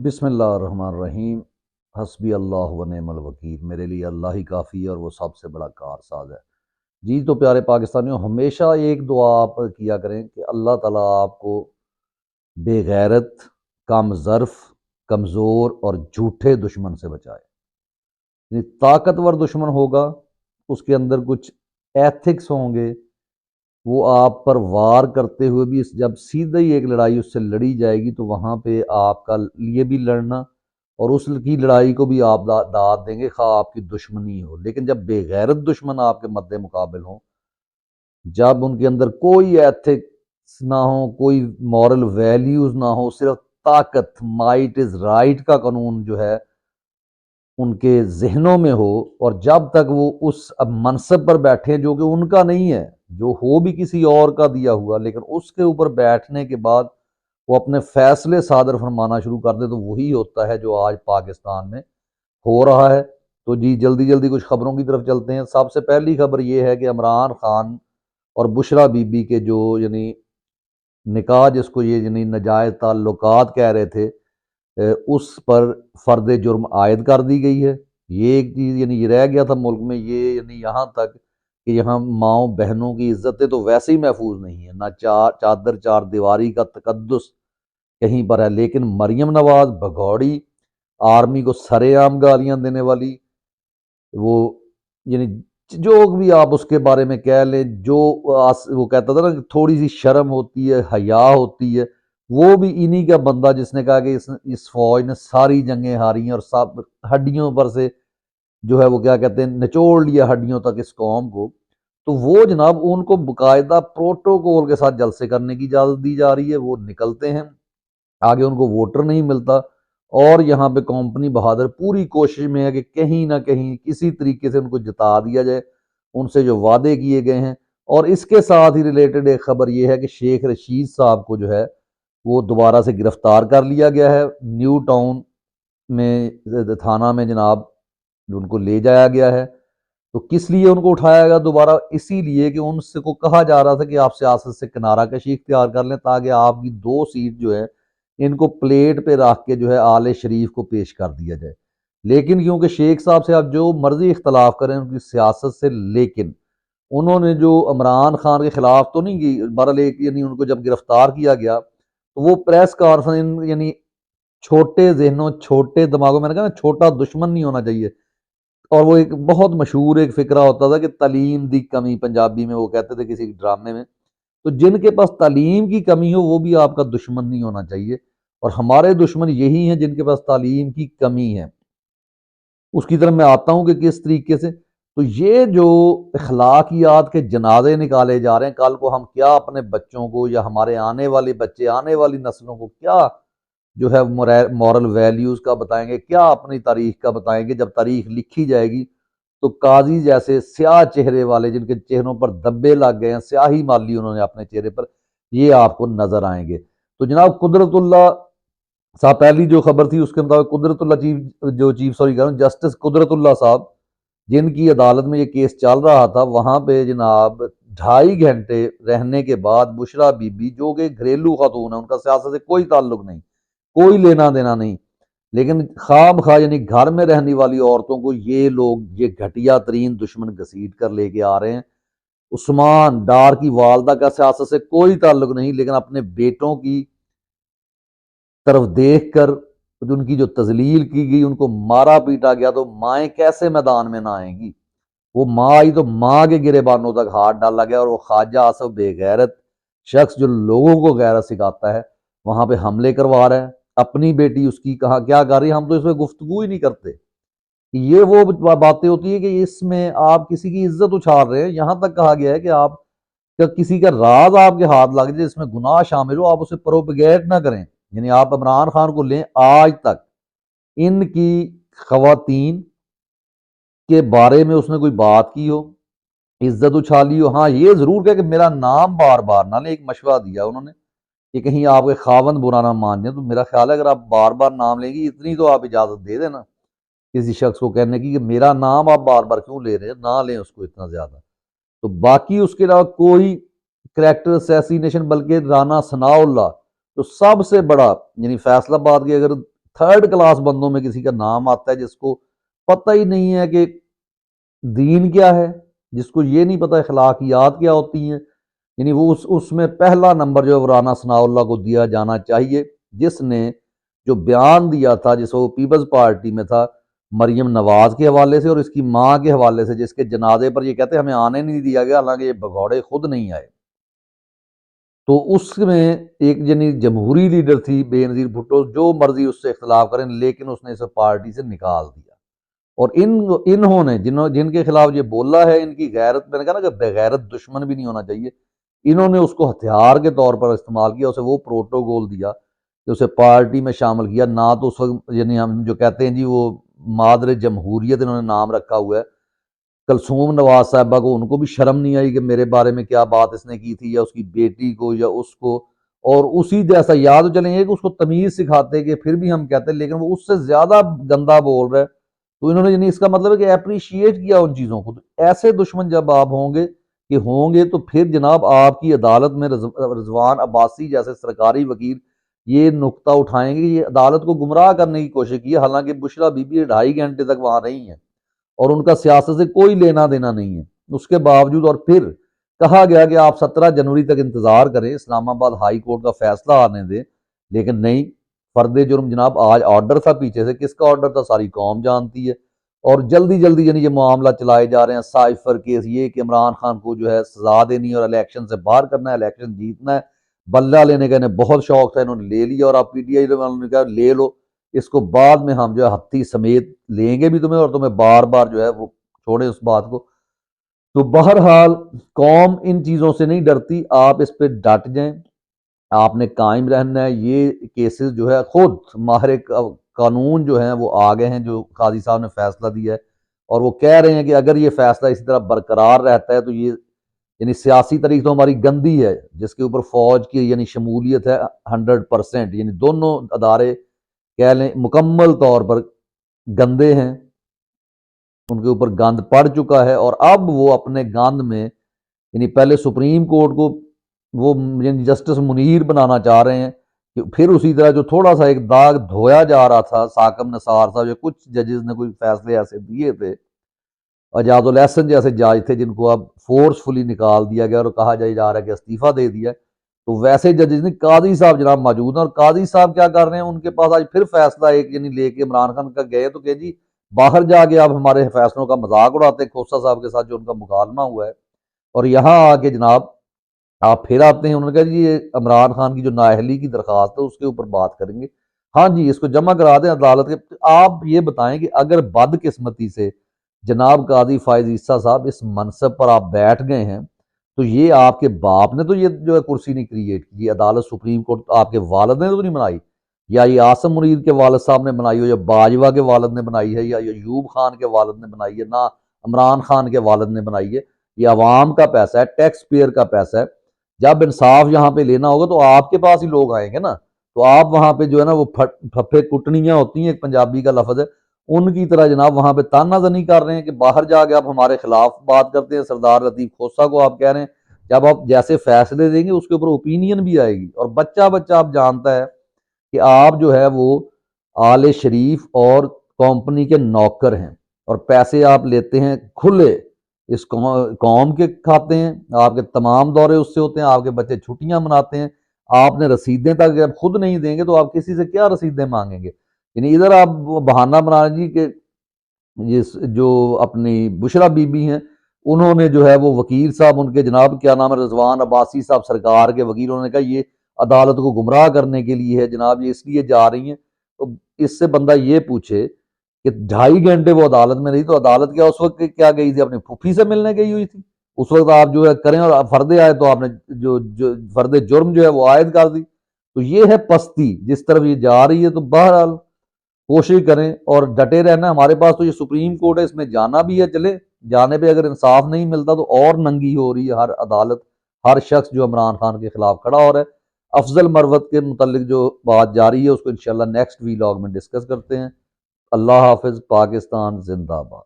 بسم اللہ الرحمن الرحیم۔ حسبی اللہ و نعم الوکیل، میرے لیے اللہ ہی کافی ہے اور وہ سب سے بڑا کارساز ہے۔ جی تو پیارے پاکستانیوں، ہمیشہ ایک دعا آپ کیا کریں کہ اللہ تعالیٰ آپ کو بے غیرت، کم ظرف، کمزور اور جھوٹے دشمن سے بچائے۔ یعنی طاقتور دشمن ہوگا، اس کے اندر کچھ ایتھکس ہوں گے، وہ آپ پر وار کرتے ہوئے بھی جب سیدھا ہی ایک لڑائی اس سے لڑی جائے گی تو وہاں پہ آپ کا لیے بھی لڑنا اور اس کی لڑائی کو بھی آپ داد دیں گے، خواہ آپ کی دشمنی ہو۔ لیکن جب بے غیرت دشمن آپ کے مد مقابل ہوں، جب ان کے اندر کوئی ایتھکس نہ ہو، کوئی مورل ویلیوز نہ ہو، صرف طاقت، مائٹ از رائٹ کا قانون جو ہے ان کے ذہنوں میں ہو، اور جب تک وہ اس منصب پر بیٹھے جو کہ ان کا نہیں ہے، جو ہو بھی کسی اور کا دیا ہوا، لیکن اس کے اوپر بیٹھنے کے بعد وہ اپنے فیصلے صادر فرمانا شروع کر دے، تو وہی ہوتا ہے جو آج پاکستان میں ہو رہا ہے۔ تو جی جلدی جلدی کچھ خبروں کی طرف چلتے ہیں۔ سب سے پہلی خبر یہ ہے کہ عمران خان اور بشریٰ بی بی کے جو نکاح، جس کو یہ ناجائز تعلقات کہہ رہے تھے، اس پر فرد جرم عائد کر دی گئی ہے۔ یہ ایک چیز یہ رہ گیا تھا ملک میں، یہ یہاں تک کہ یہاں ماؤں بہنوں کی عزتیں تو ویسے ہی محفوظ نہیں ہیں، نہ چادر چار دیواری کا تقدس کہیں پر ہے، لیکن مریم نواز بھگوڑی، آرمی کو سرے عام گالیاں دینے والی، وہ جو بھی آپ اس کے بارے میں کہہ لیں، جو وہ کہتا تھا نا کہ تھوڑی سی شرم ہوتی ہے، حیا ہوتی ہے، وہ بھی انہی کا بندہ جس نے کہا کہ اس فوج نے ساری جنگیں ہاری ہیں اور سب ہڈیوں پر سے جو ہے وہ کیا کہتے ہیں نچوڑ لیا ہڈیوں تک اس قوم کو۔ تو وہ جناب ان کو باقاعدہ پروٹوکول کے ساتھ جلسے کرنے کی اجازت دی جا رہی ہے، وہ نکلتے ہیں، آگے ان کو ووٹر نہیں ملتا، اور یہاں پہ کمپنی بہادر پوری کوشش میں ہے کہ کہیں نہ کہیں کسی طریقے سے ان کو جتا دیا جائے ان سے جو وعدے کیے گئے ہیں۔ اور اس کے ساتھ ہی ریلیٹڈ ایک خبر یہ ہے کہ شیخ رشید صاحب کو جو ہے وہ دوبارہ سے گرفتار کر لیا گیا ہے، نیو ٹاؤن میں تھانہ میں جناب ان کو لے جایا گیا ہے۔ تو کس لیے ان کو اٹھایا گیا دوبارہ؟ اسی لیے کہ ان سے کو کہا جا رہا تھا کہ آپ سیاست سے کنارہ کشی اختیار کر لیں تاکہ آپ کی 2 سیٹ جو ہے ان کو پلیٹ پہ رکھ کے جو ہے آل شریف کو پیش کر دیا جائے۔ لیکن کیونکہ شیخ صاحب سے آپ جو مرضی اختلاف کریں ان کی سیاست سے، لیکن انہوں نے جو عمران خان کے خلاف تو نہیں کی، بہرحال ان کو جب گرفتار کیا گیا تو وہ پریس کانفرنس چھوٹے ذہنوں، چھوٹے دماغوں، میں نے کہا نا چھوٹا دشمن نہیں ہونا چاہیے۔ اور وہ ایک بہت مشہور ایک فقرہ ہوتا تھا کہ تعلیم دی کمی، پنجابی میں وہ کہتے تھے کسی ڈرامے میں، تو جن کے پاس تعلیم کی کمی ہو وہ بھی آپ کا دشمن نہیں ہونا چاہیے، اور ہمارے دشمن یہی ہیں جن کے پاس تعلیم کی کمی ہے۔ اس کی طرف میں آتا ہوں کہ کس طریقے سے تو یہ جو اخلاقیات کے جنازے نکالے جا رہے ہیں، کل کو ہم کیا اپنے بچوں کو یا ہمارے آنے والے بچے، آنے والی نسلوں کو کیا جو ہے مورل ویلیوز کا بتائیں گے، کیا اپنی تاریخ کا بتائیں گے؟ جب تاریخ لکھی جائے گی تو قاضی جیسے سیاہ چہرے والے جن کے چہروں پر دبے لگ گئے ہیں، سیاہی مال لی انہوں نے اپنے چہرے پر، یہ آپ کو نظر آئیں گے۔ تو جناب قدرت اللہ صاحب، پہلی جو خبر تھی اس کے مطابق قدرت اللہ جسٹس قدرت اللہ صاحب جن کی عدالت میں یہ کیس چل رہا تھا، وہاں پہ جناب 2.5 گھنٹے رہنے کے بعد بشریٰ بی بی جو کہ گھریلو خاتون ہے، ان کا سیاست سے کوئی تعلق نہیں، کوئی لینا دینا نہیں، لیکن خواہ بخواہ گھر میں رہنے والی عورتوں کو یہ لوگ یہ گھٹیا ترین دشمن گھسیٹ کر لے کے آ رہے ہیں۔ عثمان ڈار کی والدہ کا سیاست سے کوئی تعلق نہیں، لیکن اپنے بیٹوں کی طرف دیکھ کر ان کی جو تذلیل کی گئی، ان کو مارا پیٹا گیا، تو مائیں کیسے میدان میں نہ آئیں گی؟ وہ ماں آئی تو ماں کے گریبانوں تک ہاتھ ڈالا گیا، اور وہ خواجہ آصف بے غیرت شخص جو لوگوں کو غیرت سکھاتا ہے وہاں پہ حملے کروا رہا ہے۔ اپنی بیٹی اس کی کہاں کیا کر رہی ہے، ہم تو اس میں گفتگو ہی نہیں کرتے۔ یہ وہ باتیں ہوتی ہیں کہ اس میں آپ کسی کی عزت اچھال رہے ہیں۔ یہاں تک کہا گیا ہے کہ آپ کسی کا راز آپ کے ہاتھ لگ جائے جس میں گناہ شامل ہو، آپ اسے پروپیگیٹ نہ کریں۔ یعنی آپ عمران خان کو لیں، آج تک ان کی خواتین کے بارے میں اس نے کوئی بات کی ہو، عزت اچھالی ہو؟ ہاں یہ ضرور کہ میرا نام بار بار نہ لیں، ایک مشورہ دیا انہوں نے کہ کہیں آپ کے خاوند برا نہ مان جائیں۔ تو میرا خیال ہے اگر آپ بار بار نام لیں گی، اتنی تو آپ اجازت دے دینا کسی شخص کو کہنے کی کہ میرا نام آپ بار بار کیوں لے رہے ہیں، نہ لیں اس کو اتنا زیادہ۔ تو باقی اس کے علاوہ کوئی کریکٹر اسیسینیشن، بلکہ رانا ثناء اللہ تو سب سے بڑا فیصل آباد کی اگر تھرڈ کلاس بندوں میں کسی کا نام آتا ہے جس کو پتہ ہی نہیں ہے کہ دین کیا ہے، جس کو یہ نہیں پتہ اخلاقیات کیا ہوتی ہیں، یعنی وہ اس میں پہلا نمبر جو ہے وہ رانا ثناء اللہ کو دیا جانا چاہیے، جس نے جو بیان دیا تھا، جس وہ پیپلز پارٹی میں تھا مریم نواز کے حوالے سے اور اس کی ماں کے حوالے سے، جس کے جنازے پر یہ کہتے ہیں ہمیں آنے نہیں دیا گیا، حالانکہ یہ بھگوڑے خود نہیں آئے۔ تو اس میں ایک یعنی جمہوری لیڈر تھی بے نظیر بھٹو، جو مرضی اس سے اختلاف کریں لیکن اس نے اسے پارٹی سے نکال دیا۔ اور انہوں نے جن کے خلاف یہ بولا ہے، ان کی غیرت، میں نے کہا نا کہ بغیرت دشمن بھی نہیں ہونا چاہیے، انہوں نے اس کو ہتھیار کے طور پر استعمال کیا، اسے وہ پروٹوکول دیا کہ اسے پارٹی میں شامل کیا، نہ تو اس وقت یعنی ہم جو کہتے ہیں جی وہ مادر جمہوریت انہوں نے نام رکھا ہوا ہے، کلثوم نواز صاحبہ کو، ان کو بھی شرم نہیں آئی کہ میرے بارے میں کیا بات اس نے کی تھی، یا اس کی بیٹی کو یا اس کو، اور اسی جیسا یاد چلیں گے کہ اس کو تمیز سکھاتے کہ پھر بھی ہم کہتے ہیں، لیکن وہ اس سے زیادہ گندا بول رہا ہے، تو انہوں نے یعنی اس کا مطلب ہے کہ اپریشیٹ کیا ان چیزوں کو۔ تو ایسے دشمن جب آپ ہوں گے تو پھر جناب آپ کی عدالت میں رضوان عباسی جیسے سرکاری وکیل یہ نقطہ اٹھائیں گے کہ یہ عدالت کو گمراہ کرنے کی کوشش کی ہے، حالانکہ بشرا بی بی 2.5 گھنٹے تک وہاں رہی ہیں اور ان کا سیاست سے کوئی لینا دینا نہیں ہے، اس کے باوجود، اور پھر کہا گیا کہ آپ 17 جنوری تک انتظار کریں، اسلام آباد ہائی کورٹ کا فیصلہ آنے دیں، لیکن نہیں، فرد جرم جناب آج آرڈر تھا پیچھے سے، کس کا آرڈر تھا ساری قوم جانتی ہے، اور جلدی جلدی یعنی یہ معاملہ چلائے جا رہے ہیں، سائفر کیس، یہ کہ عمران خان کو جو ہے سزا دینی اور الیکشن سے باہر کرنا ہے، الیکشن جیتنا ہے، بلہ لینے کا انہیں بہت شوق تھا، انہوں نے لے لیا، اور آپ پی ٹی آئی والوں نے کہا لے لو، اس کو بعد میں ہم جو ہے ہتھی سمیت لیں گے بھی تمہیں، اور تمہیں بار بار جو ہے وہ چھوڑیں اس بات کو۔ تو بہرحال قوم ان چیزوں سے نہیں ڈرتی، آپ اس پہ ڈٹ جائیں، آپ نے قائم رہنا ہے۔ یہ کیسز جو ہے خود ماہر قانون جو ہیں وہ آگے ہیں، جو قاضی صاحب نے فیصلہ دیا ہے، اور وہ کہہ رہے ہیں کہ اگر یہ فیصلہ اسی طرح برقرار رہتا ہے تو یہ یعنی سیاسی تاریخ تو ہماری گندی ہے، جس کے اوپر فوج کی یعنی شمولیت ہے 100%، یعنی دونوں ادارے کہہ لیں مکمل طور پر گندے ہیں، ان کے اوپر گند پڑ چکا ہے، اور اب وہ اپنے گند میں یعنی پہلے سپریم کورٹ کو وہ یعنی جسٹس منیر بنانا چاہ رہے ہیں، کہ پھر اسی طرح جو تھوڑا سا ایک داغ دھویا جا رہا تھا ثاقب نثار صاحب، جو کچھ ججز نے کوئی فیصلے ایسے دیے تھے، اجاز الاحسن جیسے جج تھے جن کو اب فورسفلی نکال دیا گیا اور کہا جا رہا ہے کہ استعفیٰ دے دیا، تو ویسے ججز نہیں، قاضی صاحب جناب موجود ہیں، اور قاضی صاحب کیا کر رہے ہیں، ان کے پاس آج پھر فیصلہ ایک یعنی لے کے عمران خان کا گئے تو کہ جی باہر جا کے آپ ہمارے فیصلوں کا مذاق اڑاتے ہیں، کھوسہ صاحب کے ساتھ جو ان کا مکالمہ ہوا ہے، اور یہاں آ کے جناب آپ پھر آتے ہیں، انہوں نے کہا جی یہ عمران خان کی جو نااہلی کی درخواست ہے اس کے اوپر بات کریں گے، ہاں جی اس کو جمع کرا دیں عدالت کے۔ آپ یہ بتائیں کہ اگر بدقسمتی سے جناب قاضی فائز عیسیٰ صاحب اس منصب پر آپ بیٹھ گئے ہیں، تو یہ آپ کے باپ نے تو یہ جو ہے کرسی نہیں کریٹ کی، یہ عدالت سپریم کورٹ آپ کے والد نے تو نہیں بنائی، یا یہ آصم منیر کے والد صاحب نے بنائی ہو، یا باجوہ کے والد نے بنائی ہے، یا ایوب خان کے والد نے بنائی ہے، نہ عمران خان کے والد نے بنائی ہے، یہ عوام کا پیسہ ہے، ٹیکس پیئر کا پیسہ ہے۔ جب انصاف یہاں پہ لینا ہوگا تو آپ کے پاس ہی لوگ آئیں گے نا، تو آپ وہاں پہ جو ہے نا وہ پھپھے کٹنیاں ہوتی ہیں، ایک پنجابی کا لفظ ہے، ان کی طرح جناب وہاں پہ تانا زنی کر رہے ہیں کہ باہر جا کے آپ ہمارے خلاف بات کرتے ہیں، سردار لطیف کھوسہ کو آپ کہہ رہے ہیں، جب آپ جیسے فیصلے دیں گے اس کے اوپر اوپینین بھی آئے گی، اور بچہ آپ جانتا ہے کہ آپ جو ہے وہ آل شریف اور کمپنی کے نوکر ہیں، اور پیسے آپ لیتے ہیں کھلے اس قوم کے کھاتے ہیں، آپ کے تمام دورے اس سے ہوتے ہیں، آپ کے بچے چھٹیاں مناتے ہیں، آپ نے رسیدیں تک جب خود نہیں دیں گے تو آپ کسی سے کیا رسیدیں مانگیں گے؟ یعنی ادھر آپ بہانہ بنا جی کہ جو اپنی بشرا بی بی ہیں انہوں نے جو ہے وہ وکیل صاحب ان کے جناب کیا نام ہے رضوان عباسی صاحب سرکار کے وکیل، انہوں نے کہا یہ عدالت کو گمراہ کرنے کے لیے ہے جناب، یہ اس لیے جا رہی ہیں، تو اس سے بندہ یہ پوچھے کہ 2.5 گھنٹے وہ عدالت میں رہی، تو عدالت کیا اس وقت کیا گئی تھی، اپنی پھوپھی سے ملنے گئی ہوئی تھی؟ اس وقت آپ جو ہے کریں، اور فرد آئے تو آپ نے جو فرد جرم جو ہے وہ عائد کر دی، تو یہ ہے پستی جس طرف یہ جا رہی ہے۔ تو بہرحال کوشش کریں اور ڈٹے رہنا، ہمارے پاس تو یہ سپریم کورٹ ہے، اس میں جانا بھی ہے، چلے جانے پہ اگر انصاف نہیں ملتا تو اور ننگی ہو رہی ہے ہر عدالت، ہر شخص جو عمران خان کے خلاف کھڑا ہو رہا ہے۔ افضل مروت کے متعلق جو بات جاری ہے اس کو انشاءاللہ نیکسٹ ویلاگ میں ڈسکس کرتے ہیں۔ اللہ حافظ، پاکستان زندہ باد۔